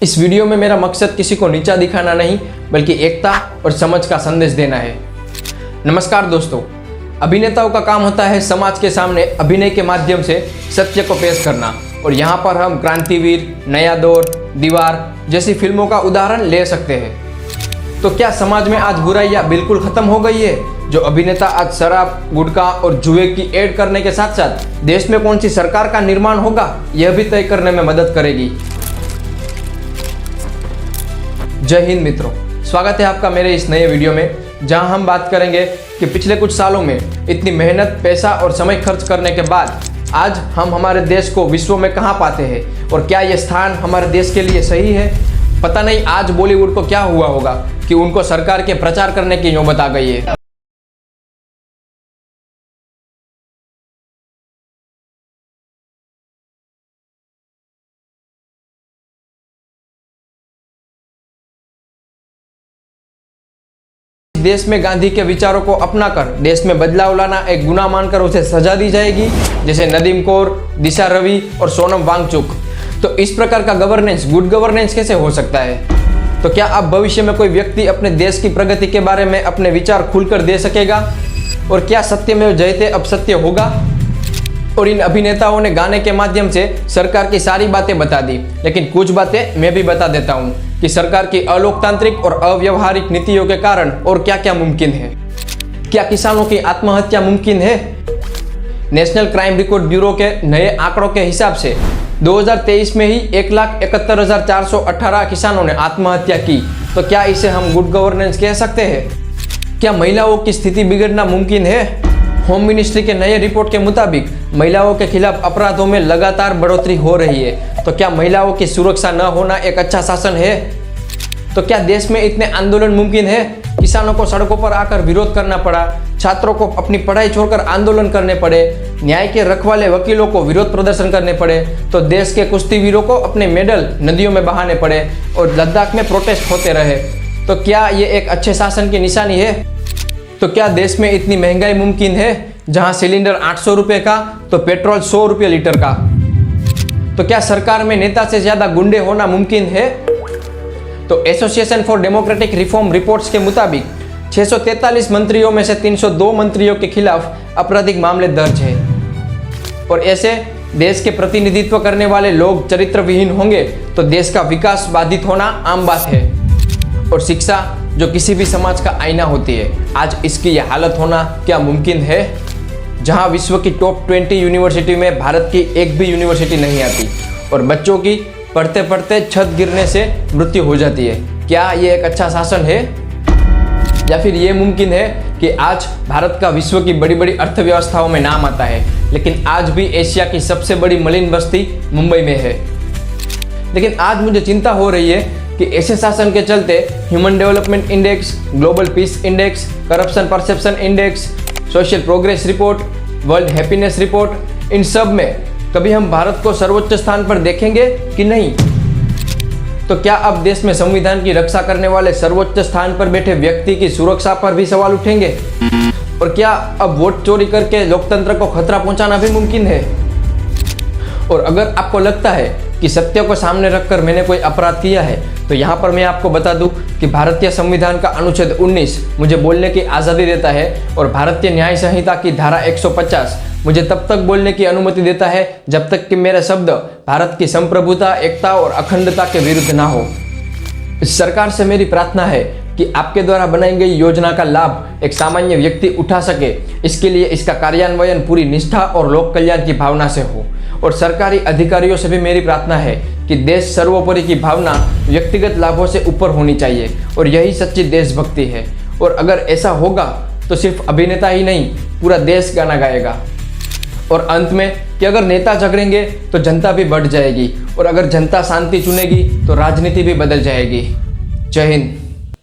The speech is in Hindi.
इस वीडियो में मेरा मकसद किसी को नीचा दिखाना नहीं, बल्कि एकता और समझ का संदेश देना है। नमस्कार दोस्तों, अभिनेताओं का काम होता है समाज के सामने अभिनय के माध्यम से सत्य को पेश करना, और यहाँ पर हम क्रांतिवीर, नया दौर, दीवार जैसी फिल्मों का उदाहरण ले सकते हैं। तो क्या समाज में आज बुराइयां बिल्कुल खत्म हो गई है? जो अभिनेता आज शराब, गुटखा और जुए की ऐड करने के साथ साथ देश में कौन सी सरकार का निर्माण होगा, यह भी तय करने में मदद करेगी। जय हिंद मित्रों, स्वागत है आपका मेरे इस नए वीडियो में, जहां हम बात करेंगे कि पिछले कुछ सालों में इतनी मेहनत, पैसा और समय खर्च करने के बाद आज हम हमारे देश को विश्व में कहां पाते हैं, और क्या यह स्थान हमारे देश के लिए सही है। पता नहीं आज बॉलीवुड को क्या हुआ होगा कि उनको सरकार के प्रचार करने की नौबत आ गई है। देश में गांधी के विचारों को अपनाकर देश में बदलाव लाना एक गुनाह मानकर उसे सजा दी जाएगी, जैसे नदीम कौर, दिशा रवि और सोनम वांगचुक। तो इस प्रकार का गवर्नेंस गुड गवर्नेंस कैसे हो सकता है? तो क्या अब भविष्य में कोई व्यक्ति अपने देश की प्रगति के बारे में अपने विचार खुलकर दे सकेगा? और क्या सत्यमेव जयते अब सत्य होगा? और इन अभिनेताओं ने गाने के माध्यम से सरकार की सारी बातें बता दी, लेकिन कुछ बातें मैं भी बता देता हूँ कि सरकार की अलोकतांत्रिक और अव्यवहारिक नीतियों के कारण और क्या क्या मुमकिन है। क्या किसानों की आत्महत्या मुमकिन है? नेशनल क्राइम रिकॉर्ड ब्यूरो के नए आंकड़ों के हिसाब से 2023 में ही 1,71,418 किसानों ने आत्महत्या की। तो क्या इसे हम गुड गवर्नेंस कह सकते हैं? क्या महिलाओं की स्थिति बिगड़ना मुमकिन है? होम मिनिस्ट्री के नए रिपोर्ट के मुताबिक महिलाओं के खिलाफ अपराधों में लगातार बढ़ोतरी हो रही है। तो क्या महिलाओं की सुरक्षा न होना एक अच्छा शासन है? तो क्या देश में इतने आंदोलन मुमकिन है? किसानों को सड़कों पर आकर विरोध करना पड़ा, छात्रों को अपनी पढ़ाई छोड़कर आंदोलन करने पड़े, न्याय के रखवाले वकीलों को विरोध प्रदर्शन करने पड़े, तो देश के कुश्तीवीरों को अपने मेडल नदियों में बहाने पड़े और लद्दाख में प्रोटेस्ट होते रहे। तो क्या ये एक अच्छे शासन की निशानी है? तो क्या देश में इतनी महंगाई मुमकिन है, जहां सिलेंडर 800 रुपये का तो पेट्रोल 100 रुपये लीटर का? तो क्या सरकार में नेता से ज्यादा गुंडे होना मुमकिन है? तो association for democratic reform reports के मुताबिक 643 मंत्रियों में से 302 मंत्रियों के खिलाफ आपराधिक मामले दर्ज है। और ऐसे देश के प्रतिनिधित्व करने वाले लोग चरित्र विहीन होंगे तो देश का विकास बाधित होना आम बात है। और शिक्षा, जो किसी भी समाज का आईना होती है, आज इसकी यह हालत होना क्या मुमकिन है? जहां विश्व की टॉप 20 यूनिवर्सिटी में भारत की एक भी यूनिवर्सिटी नहीं आती और बच्चों की पढ़ते पढ़ते छत गिरने से मृत्यु हो जाती है। क्या ये एक अच्छा शासन है? या फिर ये मुमकिन है कि आज भारत का विश्व की बड़ी बड़ी अर्थव्यवस्थाओं में नाम आता है, लेकिन आज भी एशिया की सबसे बड़ी मलिन बस्ती मुंबई में है। लेकिन आज मुझे चिंता हो रही है कि ऐसे शासन के चलते human development index, global peace index, corruption perception index, social progress report, world happiness report, इन सब में कभी हम भारत को सर्वोच्च स्थान पर देखेंगे कि नहीं? तो क्या अब देश में संविधान की रक्षा करने वाले सर्वोच्च स्थान पर बैठे व्यक्ति की सुरक्षा पर भी सवाल उठेंगे? और क्या अब वोट चोरी करके लोकतंत्र को खतरा पहुंचाना भी मुमकिन है? और अगर आपको लगता है कि सत्य को सामने रखकर मैंने कोई अपराध किया है, तो यहाँ पर मैं आपको बता दूं कि भारतीय संविधान का अनुच्छेद 19 मुझे बोलने की आज़ादी देता है, और भारतीय न्याय संहिता की धारा 150 मुझे तब तक बोलने की अनुमति देता है जब तक कि मेरे शब्द भारत की संप्रभुता, एकता और अखंडता के विरुद्ध ना हो। इस सरकार से मेरी प्रार्थना है कि आपके द्वारा बनाई गई योजना का लाभ एक सामान्य व्यक्ति उठा सके। इसके लिए इसका कार्यान्वयन पूरी निष्ठा और लोक कल्याण की भावना से हो। और सरकारी अधिकारियों से भी मेरी प्रार्थना है कि देश सर्वोपरि की भावना व्यक्तिगत लाभों से ऊपर होनी चाहिए, और यही सच्ची देशभक्ति है। और अगर ऐसा होगा तो सिर्फ अभिनेता ही नहीं, पूरा देश गाना गाएगा। और अंत में कि अगर नेता झगड़ेंगे तो जनता भी बढ़ जाएगी, और अगर जनता शांति चुनेगी तो राजनीति भी बदल जाएगी। जय हिंद।